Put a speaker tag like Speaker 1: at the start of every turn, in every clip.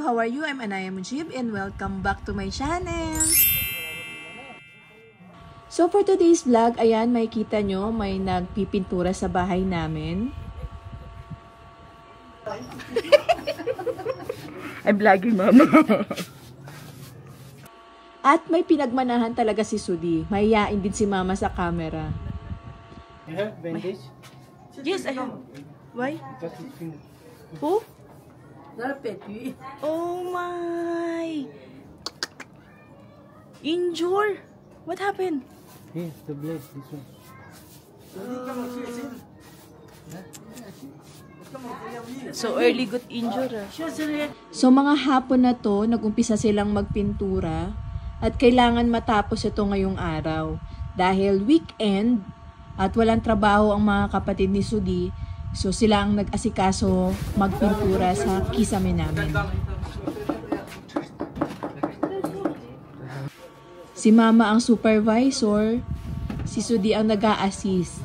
Speaker 1: you? How are you? I'm Anaya Mujib and welcome back to my channel. So for today's vlog, ayan, makikita nyo, may nagpipintura sa bahay namin.
Speaker 2: I'm vlogging, mama.
Speaker 1: At may pinagmanahan talaga si Sudi. Mahiyain din si mama sa camera.
Speaker 3: You have bandage?
Speaker 2: Yes, I have. Why?
Speaker 3: Cut his finger.
Speaker 2: Who? Oh my! Injure? What happened?
Speaker 3: Here, the blade, this one.
Speaker 2: So early got injured.
Speaker 1: So mga hapon na to, nag-umpisa silang magpintura at kailangan matapos ito ngayong araw. Dahil weekend at walang trabaho ang mga kapatid ni Sudi, so sila ang nag-asikaso magpintura sa kisame namin. Si mama ang supervisor, si Sudi ang nag-a-assist.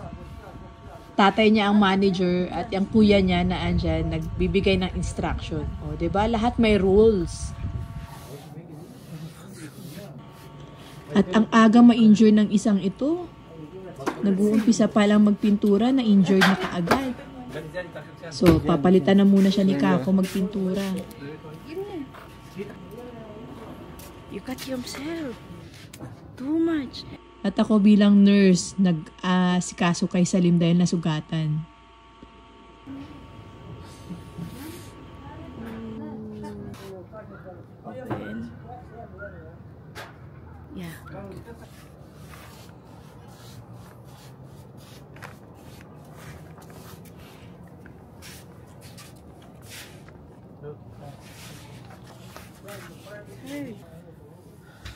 Speaker 1: Tatay niya ang manager at yung kuya niya na andyan nagbibigay ng instruction. O, 'di ba? Lahat may rules. At ang aga ma-injure ng isang ito. Nag-uumpisa pa lang magpintura, na-injured na kaagad. So, papalitan na muna siya ni Kako magpintura.
Speaker 2: You cut yourself. Too much.
Speaker 1: At ako bilang nurse, nag-asikaso kay Salim dahil nasugatan.
Speaker 2: Open. Yeah. Hey.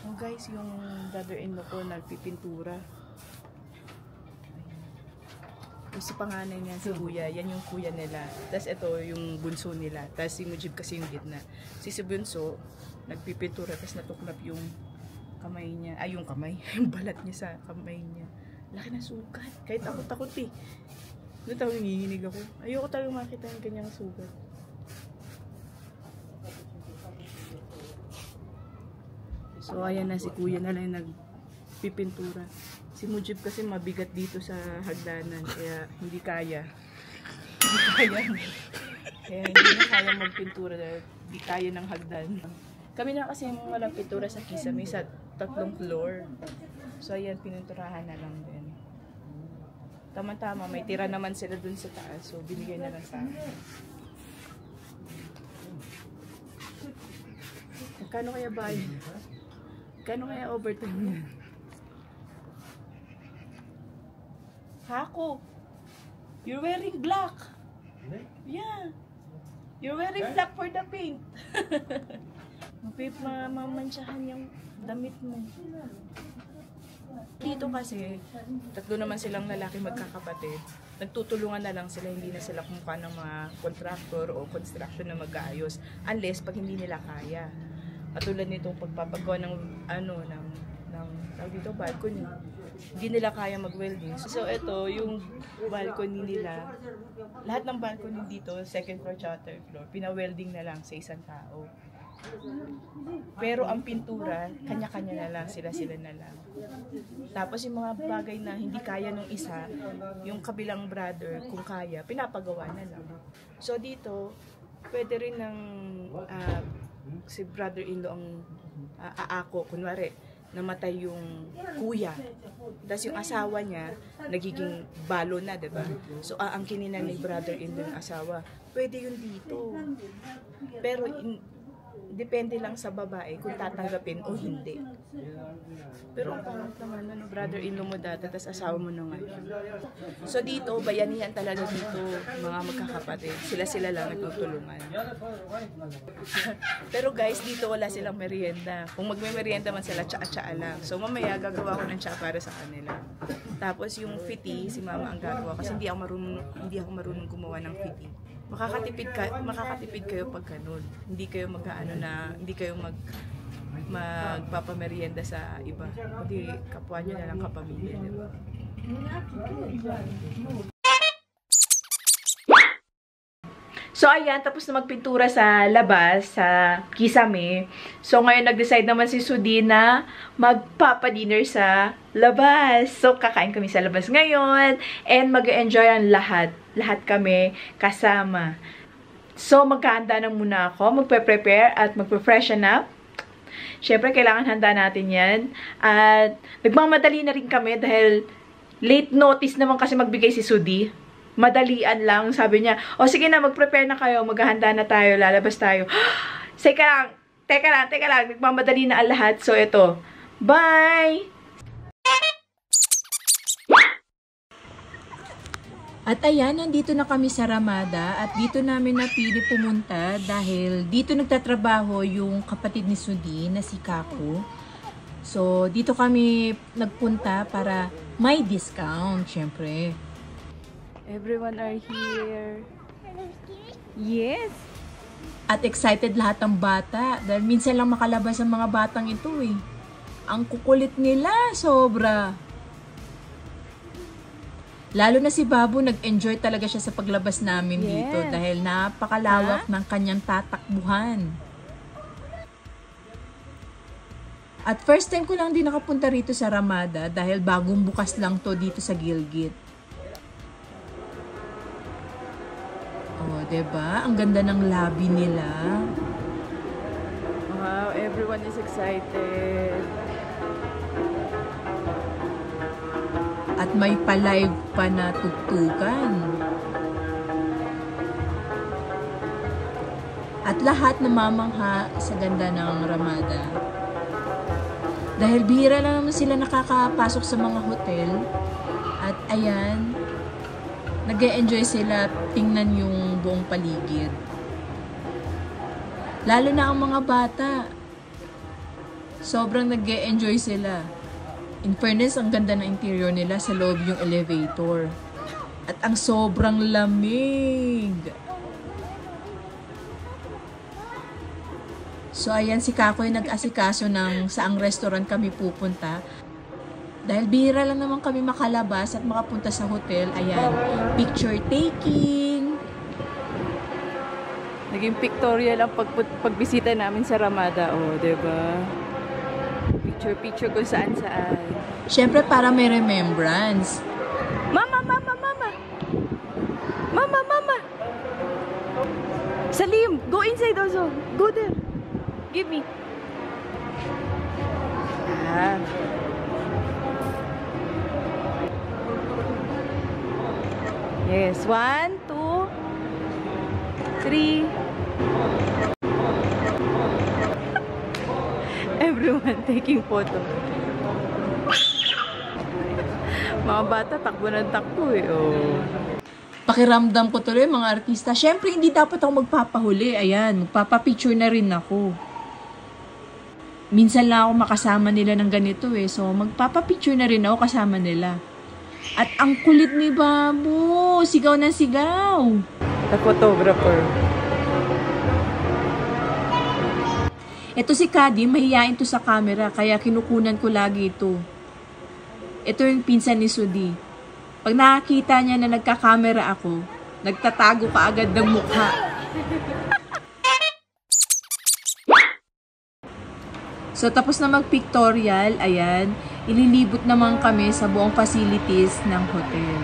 Speaker 2: Oh guys, yung brother-in-law ko nagpipintura. Yung si panganay niya, si kuya, yan yung kuya nila. Tapos ito yung bunso nila. Tapos si Mujib kasi yung gitna. Si bunso, nagpipintura, tapos natuklap yung kamay niya. Ay, yung kamay. Yung balat niya sa kamay niya. Laki na sugat. Kahit ako takot eh. Doon tayo nanginginig ako. Ayoko talagang makita yung kanyang sugat. So ayan na, si kuya na lang nagpipintura. Si Mujib kasi mabigat dito sa hagdanan, kaya hindi kaya. Kaya hindi na kaya magpintura dahil hindi kaya ng hagdan. Kami na kasi walang pintura sa kisame sa 3 floor. So ayan, pininturahan na lang din. Tama-tama, may tira naman sila dun sa taas, so binigay na lang sa akin. Magkano kaya bayad? Kano kaya overtime yan? Hako, you're wearing black. Yeah. You're wearing black for the paint. Mamamansyahan yung damit mo. Dito kasi, 3 naman silang lalaki magkakapatid. Nagtutulungan na lang sila, hindi na sila kumukha ng mga contractor o construction na mag-aayos. Unless pag hindi nila kaya. Katulad nitong pagpapagawa ng tawag dito, balcony. Hindi nila kaya mag-welding. So ito, yung balcony nila, lahat ng balcony dito, 2nd floor, 3rd floor, pina-welding na lang sa isang tao. Pero ang pintura, kanya-kanya na lang, sila-sila na lang. Tapos yung mga bagay na hindi kaya nung isa, yung kabilang brother, kung kaya, pinapagawa na lang. So dito, pwede rin ng si brother-in-law ang aako, kunwari, namatay yung kuya. Tapos yung asawa niya, nagiging balo na, diba? So, aangkinin na ni brother-in-law yung asawa. Pwede yun dito. Pero, depende lang sa babae kung tatanggapin o hindi. Pero ang pangit naman, brother-in-law mo dati, tapos asawa mo na ngayon. So dito, bayanihan talaga dito, mga magkakapatid. Sila-sila lang nagtutulungan. Pero guys, dito wala silang merienda. Kung magme-merienda man sila, tsaa-tsaa lang. So mamaya gagawa ko ng tsaa para sa kanila. Tapos yung fiti, si mama ang gagawa kasi hindi ako marunong gumawa ng fiti. Makakatipid kayo pag ganun. Hindi kayo magpapamerienda sa iba. Kundi kapwa nyo na lang kapamilya, diba?
Speaker 1: So, ayan, tapos na magpintura sa labas, sa Kisame. So, ngayon nag-decide naman si Sudi na magpapadinner sa labas. So, kakain kami sa labas ngayon. And mag-enjoy ang lahat. Lahat kami kasama. So, magkahanda na muna ako. Magpe-prepare at magpe-freshen up. Siyempre, kailangan handa natin yan. At nagmamadali na rin kami dahil late notice naman kasi magbigay si Sudi. Madalian lang. Sabi niya, o sige na, mag-prepare na kayo. Maghahanda na tayo. Lalabas tayo. Teka lang. Nagmamadali na ang lahat. So, ito. Bye! At ayan, nandito na kami sa Ramada. At dito namin napili pumunta dahil dito nagtatrabaho yung kapatid ni Sudi na si Kako. So, dito kami nagpunta para may discount, syempre.
Speaker 2: Everyone are here. Yes.
Speaker 1: At excited lahat ng bata. Dahil minsan lang makalabas ang mga batang ito eh. Ang kukulit nila, sobra. Lalo na si Babu, nag-enjoy talaga siya sa paglabas namin dito. Dahil napakalawak ng kanyang tatakbuhan. At first time ko lang din nakapunta rito sa Ramada. Dahil bagong bukas lang to dito sa Gilgit. Oh, diba? Ang ganda ng lobby nila.
Speaker 2: Wow, everyone is excited.
Speaker 1: At may pa-live pa na tugtugan. At lahat namamangha sa ganda ng Ramada. Dahil bihira lang naman sila nakakapasok sa mga hotel. At ayan, nag-e-enjoy sila tingnan yung buong paligid. Lalo na ang mga bata. Sobrang nag-e-enjoy sila. In fairness, ang ganda ng interior nila sa loob yung elevator. At ang sobrang lamig. So ayan, si Kakoy nag-asikaso ng saang restaurant kami pupunta. Dahil bihira lang naman kami makalabas at makapunta sa hotel. Ayan, picture taking.
Speaker 2: Naging pictorial ang pagbisita namin sa Ramada. Oh, diba? Picture kung saan-saan.
Speaker 1: Siyempre, para may remembrance.
Speaker 2: Mama! Salim, go inside also. Go there. Give me. Yes, 1, 2, 3. Everyone taking photo. Mga bata, takbo ng takbo eh. Oh.
Speaker 1: Pakiramdam ko tuloy mga artista. Siyempre, hindi dapat ako magpapahuli. Ayan, magpapapicture na rin ako. Minsan lang ako makasama nila ng ganito eh. So, magpapapicture na rin ako kasama nila. At ang kulit ni Babu. Sigaw na sigaw.
Speaker 2: The photographer.
Speaker 1: Ito si Kadi, mahihain to sa camera. Kaya kinukunan ko lagi ito. Ito yung pinsan ni Sudi. Pag nakakita niya na nagka-camera ako, nagtatago ka agad ng mukha. So, tapos na mag-pictorial, ayan, ililibot naman kami sa buong facilities ng hotel.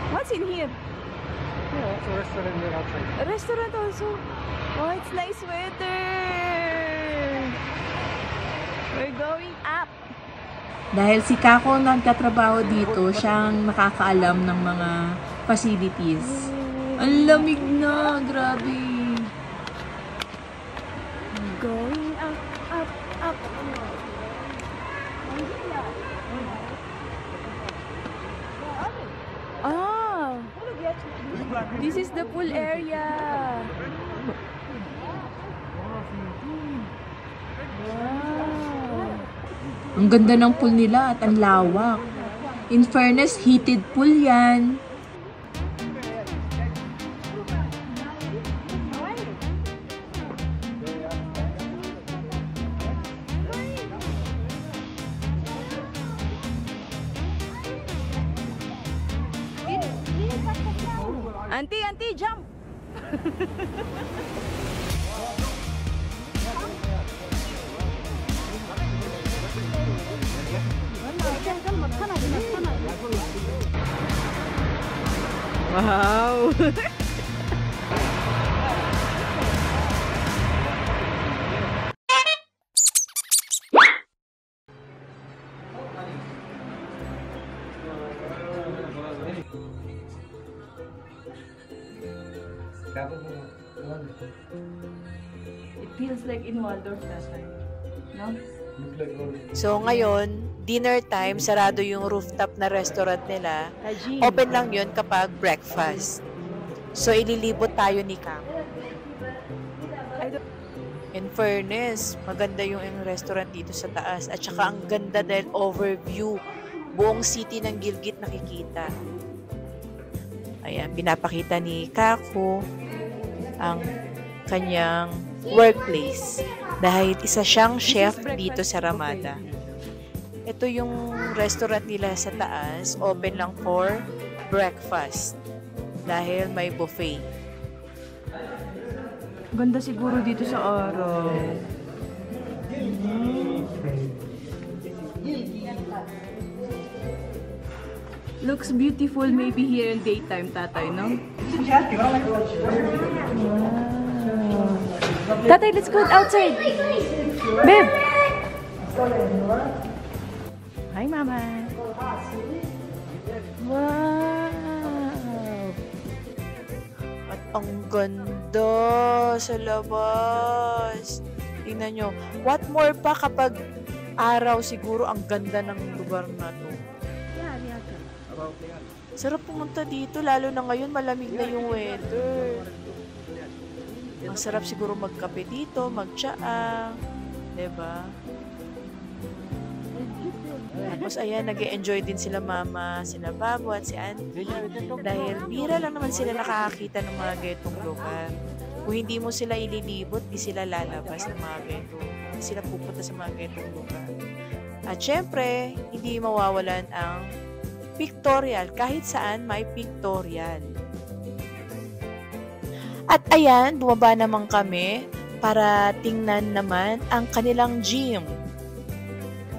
Speaker 2: What's in here?
Speaker 3: Yeah, it's a restaurant there outside.
Speaker 2: A restaurant also. Oh, it's nice weather. We're going up.
Speaker 1: Dahil si Kako nagtatrabaho dito, siyang nakakaalam ng mga facilities. Ang lamig na, grabe.
Speaker 2: Going up. Ah, this is the pool area. Wow.
Speaker 1: Ang ganda ng pool nila at ang lawak. In fairness, heated pool yan.
Speaker 2: Auntie, auntie, jump! Wow! It feels like in Waldorf that time. No?
Speaker 1: So ngayon, dinner time, sarado yung rooftop na restaurant nila. Open lang yun kapag breakfast. So ililibot tayo ni Kang. In fairness, maganda yung restaurant dito sa taas. At saka ang ganda dahil overview. Buong city ng Gilgit nakikita. Ayan, pinapakita ni Kako ang kanyang workplace. Dahil isa siyang chef dito sa Ramada. Ito yung restaurant nila sa taas. Open lang for breakfast. Dahil may buffet.
Speaker 2: Ganda siguro dito sa araw. Looks beautiful maybe here in daytime, tatay, no? Tatay, let's go outside. Babe! Hi, Mama. Wow!
Speaker 1: At ang ganda sa labas. Tingnan nyo. What more pa kapag araw siguro ang ganda ng lugar na to. Sarap pumunta dito, lalo na ngayon malamig na yung weather. Ang sarap siguro magkape dito, magtsaa. Diba? Tapos ayan, nag-e-enjoy din sila mama, sila babo at si auntie. Dahil bira lang naman sila nakakakita ng mga getong lugar. Kung hindi mo sila ililibot, di sila lalabas ng mga getong. Hindi sila pupunta sa mga getong lugar. At syempre, hindi mawawalan ang pictorial. Kahit saan may pictorial. At ayan, bumaba naman kami para tingnan naman ang kanilang gym.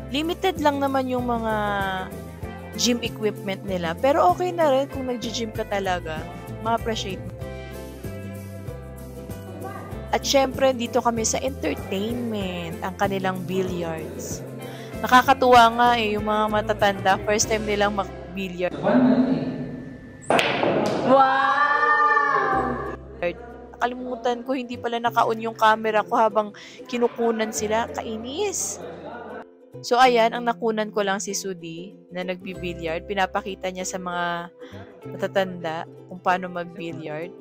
Speaker 1: Limited lang naman yung mga gym equipment nila. Pero okay na rin kung nag-gym ka talaga. Ma-appreciate mo. At syempre, dito kami sa entertainment, ang kanilang billiards. Nakakatuwa nga yung mga matatanda, first time nilang mag-billiard.
Speaker 2: Wow!
Speaker 1: Nakalimutan ko, hindi pala naka-on yung camera ko habang kinukunan sila. Kainis! So, ayan, ang nakunan ko lang si Sudi na nagbi-billiard. Pinapakita niya sa mga matatanda kung paano mag-billiard.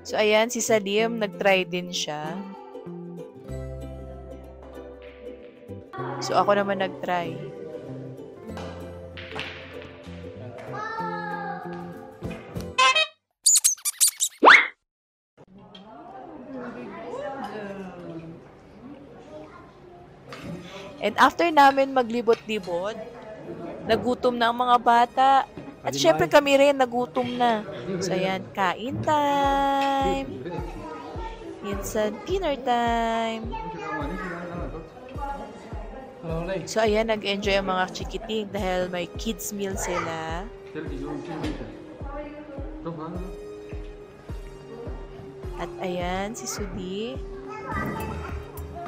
Speaker 1: So, ayan, si Salim, nag-try din siya. So, ako naman nag-try. And after namin maglibot-libot, nagutom na ang mga bata. At syempre kami rin, nagutom na. So, ayan, kain time. Minsan, dinner time. So, ayan, nag-enjoy ang mga chikiting dahil may kids meal sila. At ayan, si Sudi,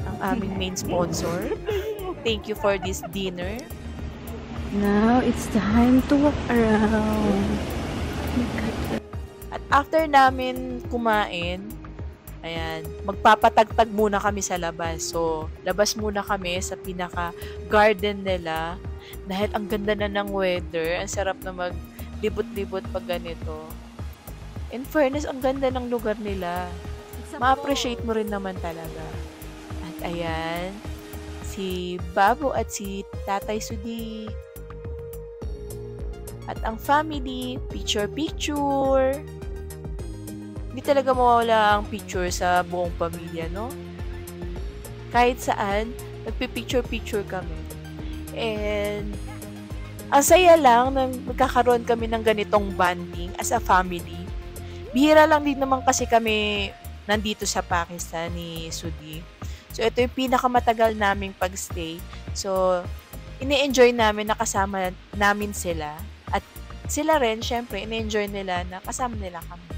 Speaker 1: ang aming main sponsor. Thank you for this dinner.
Speaker 2: Now, it's time to walk around.
Speaker 1: At after namin kumain, ayan, magpapatagtag muna kami sa labas. So, labas muna kami sa pinaka-garden nila. Dahil ang ganda na ng weather. Ang sarap na maglibot-libot pag ganito. In fairness, ang ganda ng lugar nila. Ma-appreciate mo rin naman talaga. At ayan, si Babo at si Tatay Sudi. At ang family, picture-picture. Hindi talaga mawala ang picture sa buong pamilya, no? Kahit saan, nagpipicture-picture kami. And
Speaker 2: Ang saya lang na magkakaroon kami ng ganitong bonding as a family. Bihira lang din naman kasi kami nandito sa Pakistan ni Sudi. So, ito yung pinakamatagal naming pagstay. So, ini-enjoy namin na kasama namin sila. At sila rin, syempre, ini-enjoy nila na kasama nila kami.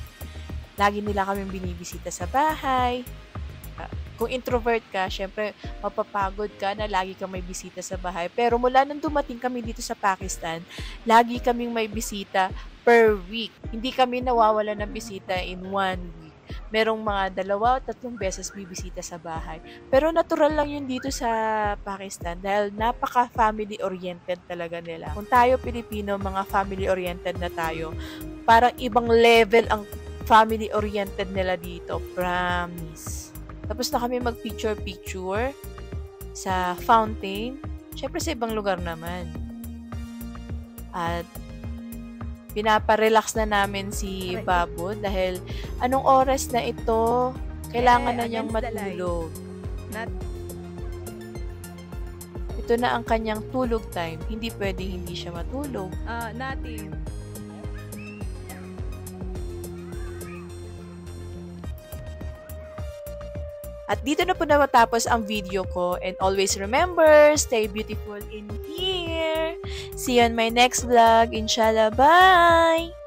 Speaker 2: Lagi nila kaming binibisita sa bahay. Kung introvert ka, syempre, mapapagod ka na lagi kang may bisita sa bahay. Pero mula nung dumating kami dito sa Pakistan, lagi kaming may bisita per week. Hindi kami nawawala ng bisita in 1 week. Merong mga 2 o 3 beses bibisita sa bahay. Pero natural lang yun dito sa Pakistan dahil napaka-family oriented talaga nila. Kung tayo Pilipino, mga family oriented na tayo, parang ibang level ang family oriented nila dito. Promise. Tapos na kami mag-picture-picture sa fountain. Siyempre sa ibang lugar naman. At pinaparelax na namin si Babu dahil anong oras na ito, kailangan na niyang matulog. Ito na ang kanyang tulog time. Hindi pwedeng hindi siya matulog.
Speaker 1: Natin.
Speaker 2: At dito na po natapos ang video ko. And always remember, stay beautiful in here. See you on my next vlog. Inshallah. Bye!